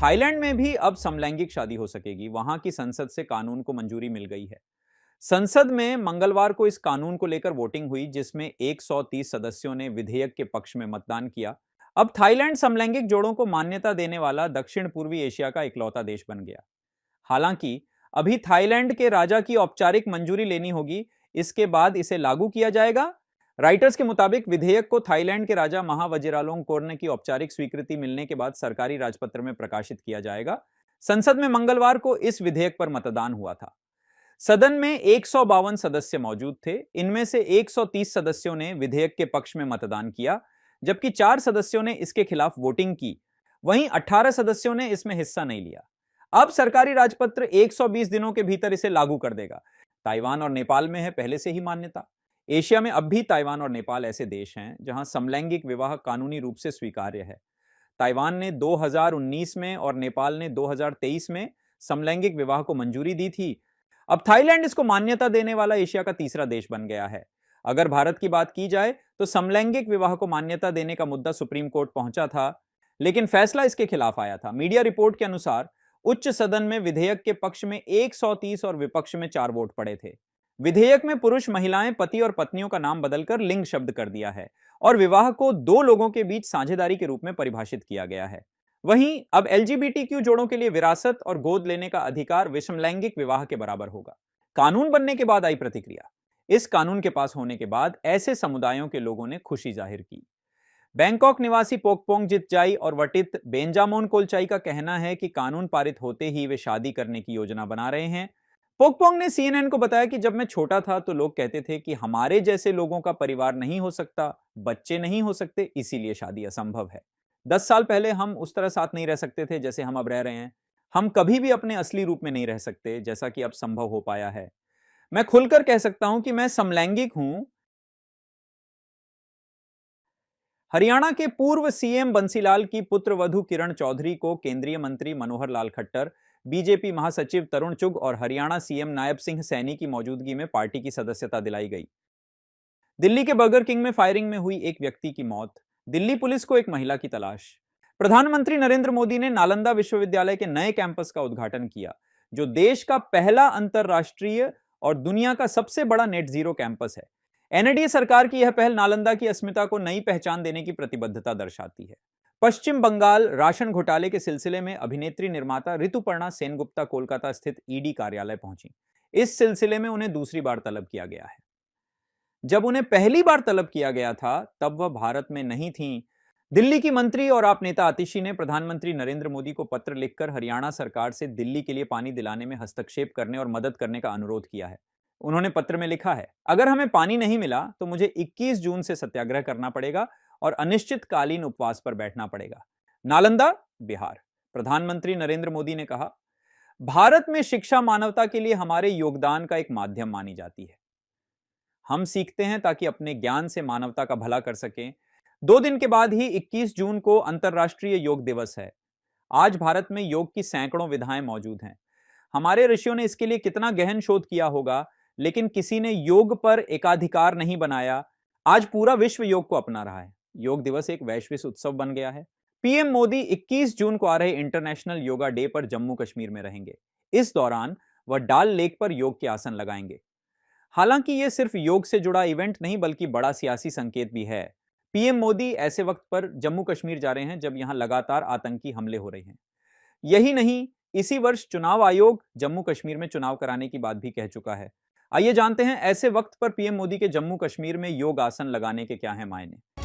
Thailand में भी अब समलैंगिक शादी हो सकेगी। वहां की संसद से कानून को मंजूरी मिल गई है। संसद में मंगलवार को इस कानून को लेकर वोटिंग हुई, जिसमें 130 सदस्यों ने विधेयक के पक्ष में मतदान किया। अब थाईलैंड समलैंगिक जोड़ों को मान्यता देने वाला दक्षिण पूर्वी एशिया का इकलौता देश बन गया। हालांकि अभी थाईलैंड के राजा की औपचारिक मंजूरी लेनी होगी, इसके बाद इसे लागू किया जाएगा। राइटर्स के मुताबिक विधेयक को थाईलैंड के राजा महा वजिरालोंगकोर्न की औपचारिक स्वीकृति मिलने के बाद सरकारी राजपत्र में प्रकाशित किया जाएगा। संसद में मंगलवार को इस विधेयक पर मतदान हुआ था। सदन में 152 सदस्य मौजूद थे। इनमें से 130 सदस्यों ने विधेयक के पक्ष में मतदान किया, जबकि 4 सदस्यों ने इसके खिलाफ वोटिंग की। वहीं 18 सदस्यों ने इसमें हिस्सा नहीं लिया। अब सरकारी राजपत्र 120 दिनों के भीतर इसे लागू कर देगा। ताइवान और नेपाल में है पहले से ही मान्यता। एशिया में अब भी ताइवान और नेपाल ऐसे देश हैं जहां समलैंगिक विवाह कानूनी रूप से स्वीकार्य है। ताइवान ने 2019 में और नेपाल ने 2023 में समलैंगिक विवाह को मंजूरी दी थी। अब थाईलैंड इसको मान्यता देने वाला एशिया का तीसरा देश बन गया है। अगर भारत की बात की जाए तो समलैंगिक विवाह को मान्यता देने का मुद्दा सुप्रीम कोर्ट पहुंचा था, लेकिन फैसला इसके खिलाफ आया था। मीडिया रिपोर्ट के अनुसार उच्च सदन में विधेयक के पक्ष में 130 और विपक्ष में 4 वोट पड़े थे। विधेयक में पुरुष महिलाएं पति और पत्नियों का नाम बदलकर लिंग शब्द कर दिया है और विवाह को 2 लोगों के बीच साझेदारी के रूप में परिभाषित किया गया है। वहीं अब एलजीबीटीक्यू जोड़ों के लिए विरासत और गोद लेने का अधिकार विषमलैंगिक विवाह के बराबर होगा। कानून बनने के बाद आई प्रतिक्रिया। इस कानून के पास होने के बाद ऐसे समुदायों के लोगों ने खुशी जाहिर की। बैंकॉक निवासी पोकपोंग जितजाई और वटित बेंजामोन कोलचाई का कहना है कि कानून पारित होते ही वे शादी करने की योजना बना रहे हैं। पोकपोंग ने सीएनएन को बताया कि जब मैं छोटा था तो लोग कहते थे कि हमारे जैसे लोगों का परिवार नहीं हो सकता, बच्चे नहीं हो सकते, इसीलिए शादी असंभव है। 10 साल पहले हम उस तरह साथ नहीं रह सकते थे जैसे हम अब रह रहे हैं। हम कभी भी अपने असली रूप में नहीं रह सकते जैसा कि अब संभव हो पाया है। मैं खुलकर कह सकता हूं कि मैं समलैंगिक हूं। हरियाणा के पूर्व सीएम बंसीलाल की पुत्रवधू किरण चौधरी को केंद्रीय मंत्री मनोहर लाल खट्टर, बीजेपी महासचिव तरुण चुग और हरियाणा सीएम नायब सिंह सैनी की मौजूदगी में पार्टी की सदस्यता दिलाई गई। दिल्ली के बर्गर किंग में फायरिंग में हुई एक व्यक्ति की मौत। दिल्ली पुलिस को एक महिला की तलाश। प्रधानमंत्री नरेंद्र मोदी ने नालंदा विश्वविद्यालय के नए कैंपस का उद्घाटन किया, जो देश का पहला अंतरराष्ट्रीय और दुनिया का सबसे बड़ा नेट जीरो कैंपस है। एनडीए सरकार की यह पहल नालंदा की अस्मिता को नई पहचान देने की प्रतिबद्धता दर्शाती है। पश्चिम बंगाल राशन घोटाले के सिलसिले में अभिनेत्री निर्माता ऋतुपर्णा सेनगुप्ता कोलकाता स्थित ईडी कार्यालय पहुंची। इस सिलसिले में उन्हें दूसरी बार तलब किया गया है। जब उन्हें पहली बार तलब किया गया था तब वह भारत में नहीं थीं। दिल्ली की मंत्री और आप नेता आतिशी ने प्रधानमंत्री नरेंद्र मोदी को पत्र लिखकर हरियाणा सरकार से दिल्ली के लिए पानी दिलाने में हस्तक्षेप करने और मदद करने का अनुरोध किया है। उन्होंने पत्र में लिखा है, अगर हमें पानी नहीं मिला तो मुझे 21 जून से सत्याग्रह करना पड़ेगा और अनिश्चितकालीन उपवास पर बैठना पड़ेगा। नालंदा, बिहार। प्रधानमंत्री नरेंद्र मोदी ने कहा, भारत में शिक्षा मानवता के लिए हमारे योगदान का एक माध्यम मानी जाती है। हम सीखते हैं ताकि अपने ज्ञान से मानवता का भला कर सकें। 2 दिन के बाद ही 21 जून को अंतर्राष्ट्रीय योग दिवस है। आज भारत में योग की सैकड़ों विधाएं मौजूद हैं। हमारे ऋषियों ने इसके लिए कितना गहन शोध किया होगा, लेकिन किसी ने योग पर एकाधिकार नहीं बनाया। आज पूरा विश्व योग को अपना रहा है। योग दिवस एक वैश्विक उत्सव बन गया है। पीएम मोदी 21 जून को आ रहे इंटरनेशनल योगा डे पर जम्मू कश्मीर में रहेंगे। इस दौरान वह डाल लेक पर योग के आसन लगाएंगे। हालांकि यह सिर्फ योग से जुड़ा इवेंट नहीं बल्कि बड़ा सियासी संकेत भी है। पीएम मोदी ऐसे वक्त पर जम्मू कश्मीर जा रहे हैं जब यहां लगातार आतंकी हमले हो रहे हैं। यही नहीं, इसी वर्ष चुनाव आयोग जम्मू कश्मीर में चुनाव कराने की बात भी कह चुका है। आइए जानते हैं ऐसे वक्त पर पीएम मोदी के जम्मू कश्मीर में योग आसन लगाने के क्या हैं मायने।